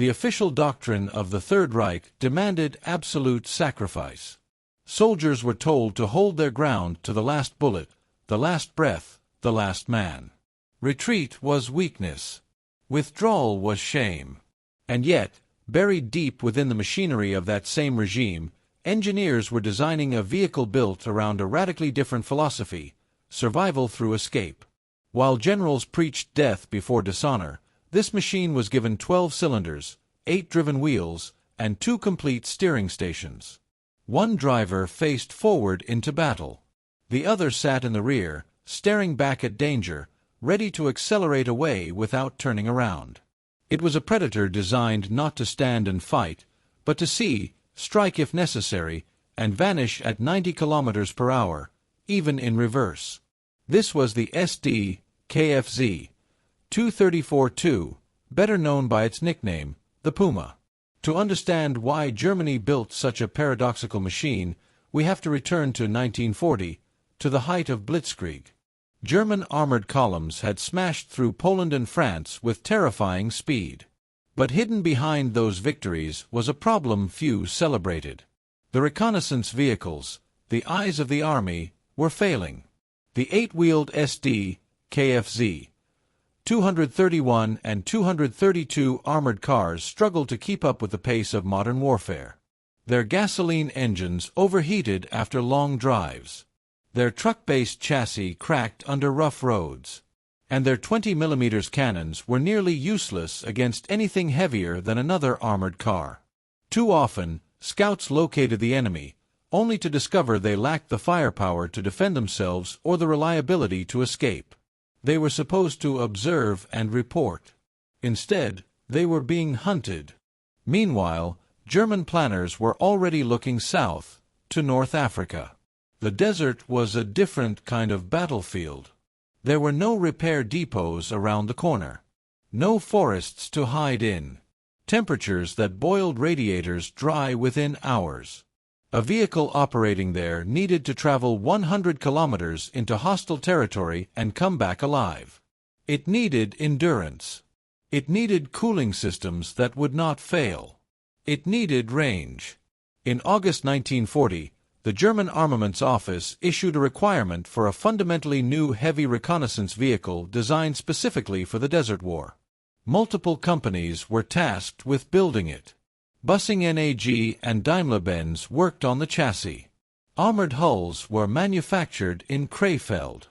The official doctrine of the Third Reich demanded absolute sacrifice. Soldiers were told to hold their ground to the last bullet, the last breath, the last man. Retreat was weakness. Withdrawal was shame. And yet, buried deep within the machinery of that same regime, engineers were designing a vehicle built around a radically different philosophy: survival through escape. While generals preached death before dishonor, this machine was given 12 cylinders, 8 driven wheels, and 2 complete steering stations. One driver faced forward into battle. The other sat in the rear, staring back at danger, ready to accelerate away without turning around. It was a predator designed not to stand and fight, but to see, strike if necessary, and vanish at 90 kilometers per hour, even in reverse. This was the Sd.Kfz 234-2, better known by its nickname, the Puma. To understand why Germany built such a paradoxical machine, we have to return to 1940, to the height of Blitzkrieg. German armored columns had smashed through Poland and France with terrifying speed. But hidden behind those victories was a problem few celebrated. The reconnaissance vehicles, the eyes of the army, were failing. The 8-wheeled Sd.Kfz 231 and 232 armored cars struggled to keep up with the pace of modern warfare. Their gasoline engines overheated after long drives. Their truck-based chassis cracked under rough roads. And their 20mm cannons were nearly useless against anything heavier than another armored car. Too often, scouts located the enemy, only to discover they lacked the firepower to defend themselves or the reliability to escape. They were supposed to observe and report. Instead, they were being hunted. Meanwhile, German planners were already looking south, to North Africa. The desert was a different kind of battlefield. There were no repair depots around the corner. No forests to hide in. Temperatures that boiled radiators dry within hours. A vehicle operating there needed to travel 100 kilometers into hostile territory and come back alive. It needed endurance. It needed cooling systems that would not fail. It needed range. In August 1940, the German Armaments Office issued a requirement for a fundamentally new heavy reconnaissance vehicle designed specifically for the Desert War. Multiple companies were tasked with building it. Bussing NAG and Daimler-Benz worked on the chassis. Armored hulls were manufactured in Krefeld.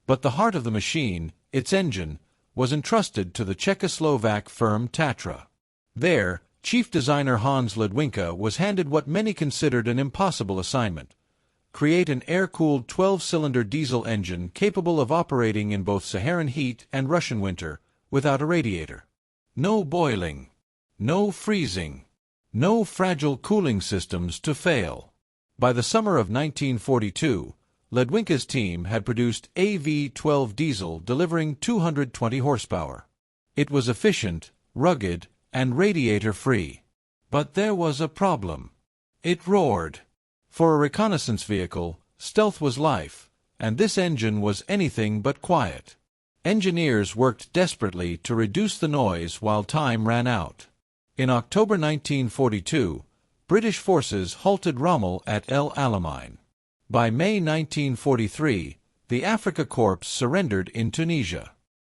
But the heart of the machine, its engine, was entrusted to the Czechoslovak firm Tatra. There, chief designer Hans Ledwinka was handed what many considered an impossible assignment: create an air-cooled 12-cylinder diesel engine capable of operating in both Saharan heat and Russian winter, without a radiator. No boiling. No freezing. No fragile cooling systems to fail. By the summer of 1942, Ledwinka's team had produced AV-12 diesel delivering 220 horsepower. It was efficient, rugged, and radiator-free. But there was a problem. It roared. For a reconnaissance vehicle, stealth was life, and this engine was anything but quiet. Engineers worked desperately to reduce the noise while time ran out. In October 1942, British forces halted Rommel at El Alamein. By May 1943, the Afrika Korps surrendered in Tunisia.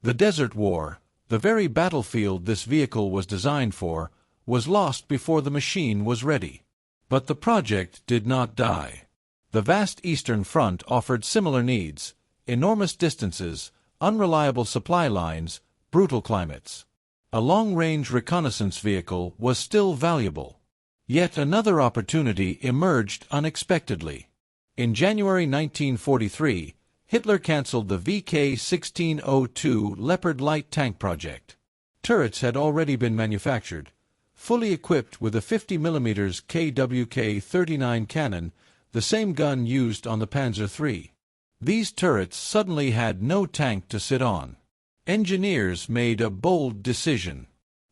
The Desert War, the very battlefield this vehicle was designed for, was lost before the machine was ready. But the project did not die. The vast Eastern Front offered similar needs: enormous distances, unreliable supply lines, brutal climates. A long-range reconnaissance vehicle was still valuable. Yet another opportunity emerged unexpectedly. In January 1943, Hitler cancelled the VK-1602 Leopard light tank project. Turrets had already been manufactured, fully equipped with a 50mm KWK-39 cannon, the same gun used on the Panzer III. These turrets suddenly had no tank to sit on. Engineers made a bold decision.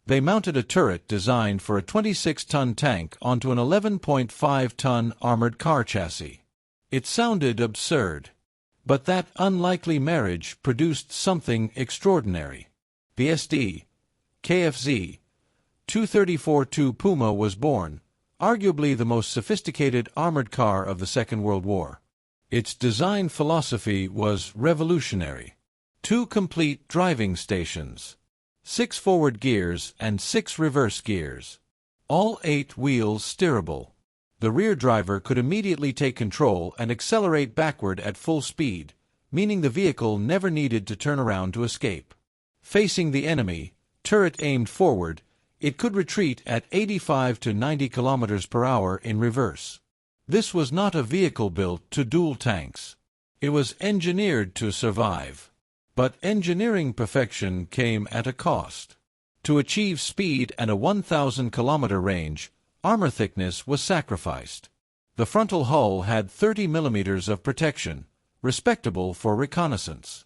They mounted a turret designed for a 26-ton tank onto an 11.5-ton armored car chassis. It sounded absurd. But that unlikely marriage produced something extraordinary. The Sd.Kfz 234-2 Puma was born, arguably the most sophisticated armored car of the Second World War. Its design philosophy was revolutionary. 2 complete driving stations, 6 forward gears and 6 reverse gears. All 8 wheels steerable. The rear driver could immediately take control and accelerate backward at full speed, meaning the vehicle never needed to turn around to escape. Facing the enemy, turret aimed forward, it could retreat at 85 to 90 km per hour in reverse. This was not a vehicle built to duel tanks. It was engineered to survive. But engineering perfection came at a cost. To achieve speed and a 1,000 km range, armor thickness was sacrificed. The frontal hull had 30 mm of protection, respectable for reconnaissance.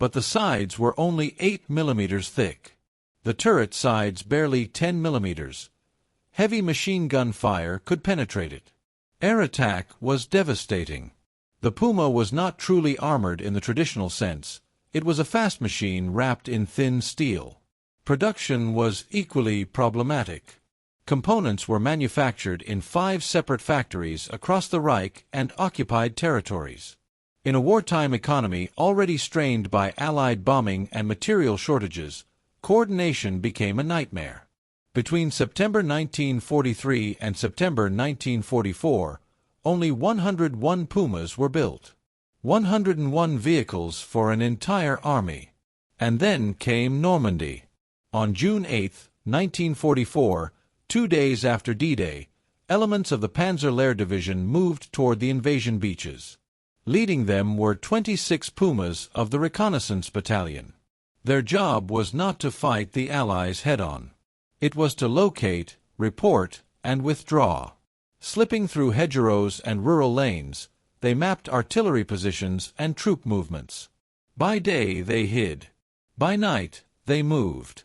But the sides were only 8 mm thick. The turret sides barely 10 mm. Heavy machine gun fire could penetrate it. Air attack was devastating. The Puma was not truly armored in the traditional sense. It was a fast machine wrapped in thin steel. Production was equally problematic. Components were manufactured in 5 separate factories across the Reich and occupied territories. In a wartime economy already strained by Allied bombing and material shortages, coordination became a nightmare. Between September 1943 and September 1944, only 101 Pumas were built. 101 vehicles for an entire army. And then came Normandy. On June 8, 1944, 2 days after D-Day, elements of the Panzer Lehr Division moved toward the invasion beaches. Leading them were 26 Pumas of the Reconnaissance Battalion. Their job was not to fight the Allies head-on. It was to locate, report, and withdraw. Slipping through hedgerows and rural lanes, they mapped artillery positions and troop movements. By day they hid. By night they moved.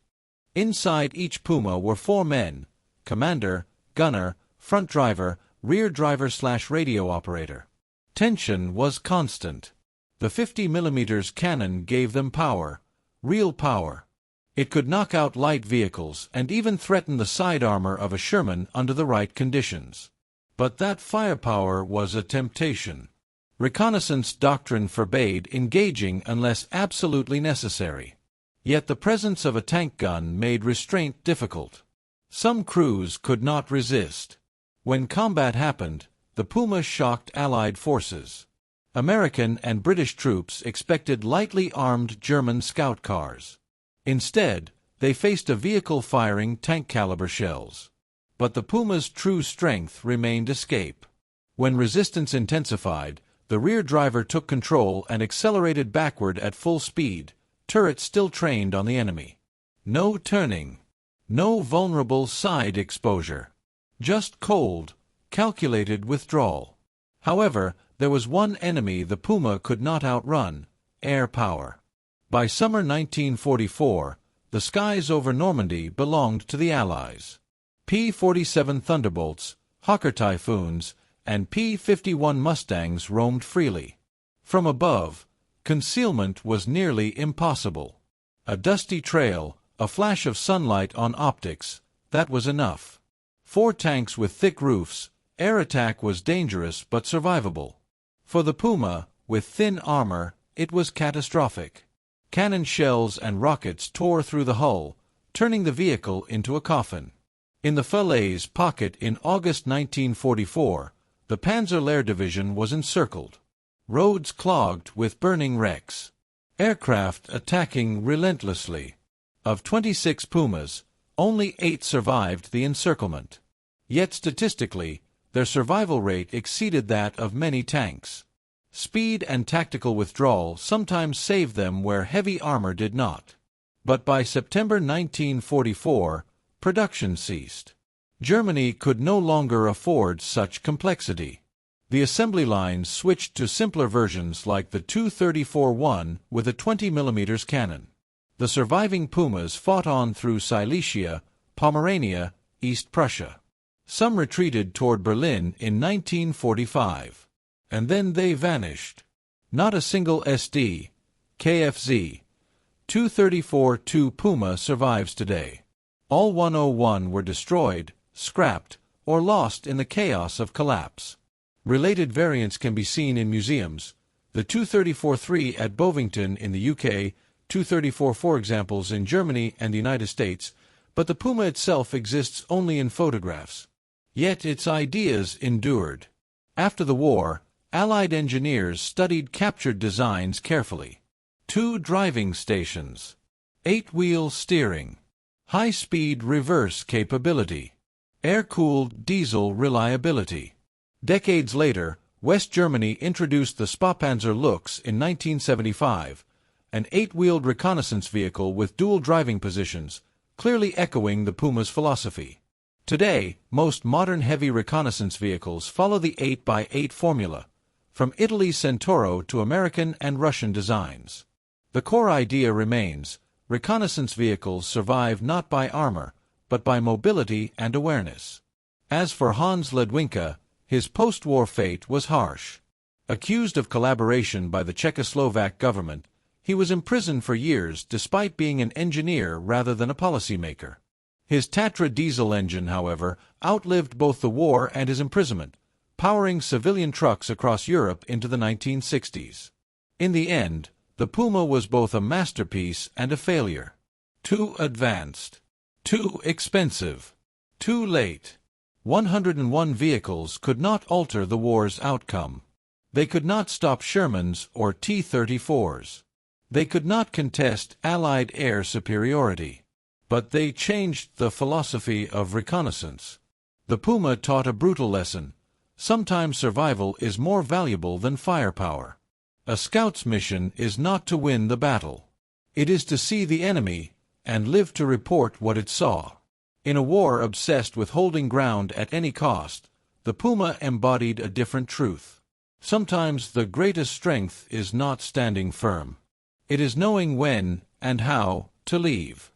Inside each Puma were 4 men: commander, gunner, front driver, rear driver/radio operator. Tension was constant. The 50 mm cannon gave them power, real power. It could knock out light vehicles and even threaten the side armor of a Sherman under the right conditions. But that firepower was a temptation. Reconnaissance doctrine forbade engaging unless absolutely necessary. Yet the presence of a tank gun made restraint difficult. Some crews could not resist. When combat happened, the Puma shocked Allied forces. American and British troops expected lightly armed German scout cars. Instead, they faced a vehicle firing tank-caliber shells. But the Puma's true strength remained escape. When resistance intensified, the rear driver took control and accelerated backward at full speed, turrets still trained on the enemy. No turning. No vulnerable side exposure. Just cold, calculated withdrawal. However, there was one enemy the Puma could not outrun: air power. By summer 1944, the skies over Normandy belonged to the Allies. P-47 Thunderbolts, Hawker Typhoons, and P-51 Mustangs roamed freely. From above, concealment was nearly impossible. A dusty trail, a flash of sunlight on optics, that was enough. 4 tanks with thick roofs, air attack was dangerous but survivable. For the Puma, with thin armor, it was catastrophic. Cannon shells and rockets tore through the hull, turning the vehicle into a coffin. In the Falaise pocket in August 1944, the Panzer Lehr Division was encircled. Roads clogged with burning wrecks. Aircraft attacking relentlessly. Of 26 Pumas, only 8 survived the encirclement. Yet statistically, their survival rate exceeded that of many tanks. Speed and tactical withdrawal sometimes saved them where heavy armor did not. But by September 1944, production ceased. Germany could no longer afford such complexity. The assembly lines switched to simpler versions like the 234-1 with a 20 mm cannon. The surviving Pumas fought on through Silesia, Pomerania, East Prussia. Some retreated toward Berlin in 1945. And then they vanished. Not a single Sd.Kfz 234-2 Puma survives today. All 101 were destroyed, scrapped, or lost in the chaos of collapse. Related variants can be seen in museums. The 234-3 at Bovington in the UK, 234-4 examples in Germany and the United States, but the Puma itself exists only in photographs. Yet its ideas endured. After the war, Allied engineers studied captured designs carefully. 2 driving stations. 8-wheel steering. High-speed reverse capability. Air-cooled diesel reliability. Decades later, West Germany introduced the Spa-Panzer Lux in 1975, an 8-wheeled reconnaissance vehicle with dual driving positions, clearly echoing the Puma's philosophy. Today, most modern heavy reconnaissance vehicles follow the 8x8 formula, from Italy's Centauro to American and Russian designs. The core idea remains: reconnaissance vehicles survive not by armor, but by mobility and awareness. As for Hans Ledwinka, his post-war fate was harsh. Accused of collaboration by the Czechoslovak government, he was imprisoned for years despite being an engineer rather than a policymaker. His Tatra diesel engine, however, outlived both the war and his imprisonment, powering civilian trucks across Europe into the 1960s. In the end, the Puma was both a masterpiece and a failure. Too advanced. Too expensive. Too late. 101 vehicles could not alter the war's outcome. They could not stop Shermans or T-34s. They could not contest Allied air superiority. But they changed the philosophy of reconnaissance. The Puma taught a brutal lesson: sometimes survival is more valuable than firepower. A scout's mission is not to win the battle. It is to see the enemy and live to report what it saw. In a war obsessed with holding ground at any cost, the Puma embodied a different truth. Sometimes the greatest strength is not standing firm. It is knowing when and how to leave.